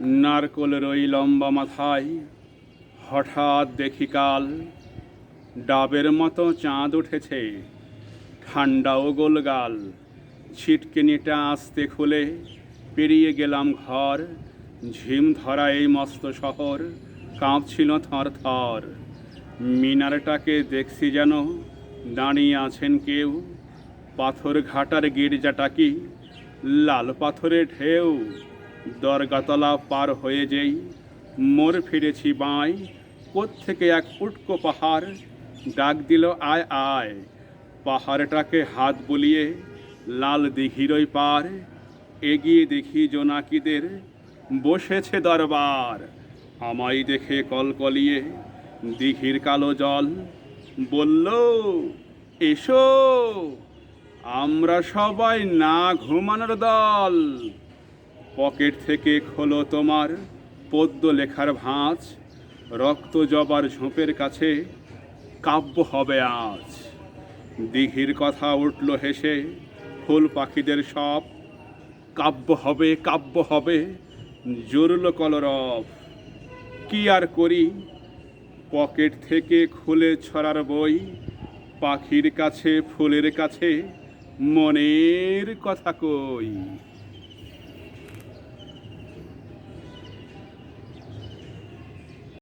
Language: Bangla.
নারকোলের ওই লম্বা মাথায় হঠাৎ দেখি কাল ডাবের মতো চাঁদ উঠেছে, ঠান্ডা ও গোলগাল। ছিটকিনিটা আস্তে খুলে পেরিয়ে গেলাম ঘর। ঝিম ধরা এই মস্ত শহর কাঁপছিল থর থর। মিনারটাকে দেখছি যেন দাঁড়িয়ে আছেন কেউ। পাথর ঘাটার গির্জাটা কি লাল পাথরে ঢেউ। দরগাতলা পার হয়ে যেই মোর ফিরেছি বাঁয়, কোত্থেকে এক উটকো পাহাড় ডাক দিল আয় আয়। পাহাড়টাকে হাত বুলিয়ে লাল দিঘির ওই পার এগিয়ে দেখি জোনাকিদের বসেছে দরবার। আমায় দেখে কলকলিয়ে দিঘির কালো জল বলল, এসো আমরা সবাই না ঘুমানোর দল। পকেট থেকে খোলো তোমার পদ্য লেখার ভাঁজ, রক্ত জবার ঝোপের কাছে কাব্য হবে আজ। দিঘির কথা উঠল হেসে ফুল পাখিদের সব, কাব্য হবে কাব্য হবে জুড়ল কলরব। কি আর করি, পকেট থেকে খুলে ছড়ার বই, পাখির কাছে ফুলের কাছে মনের কথা কই।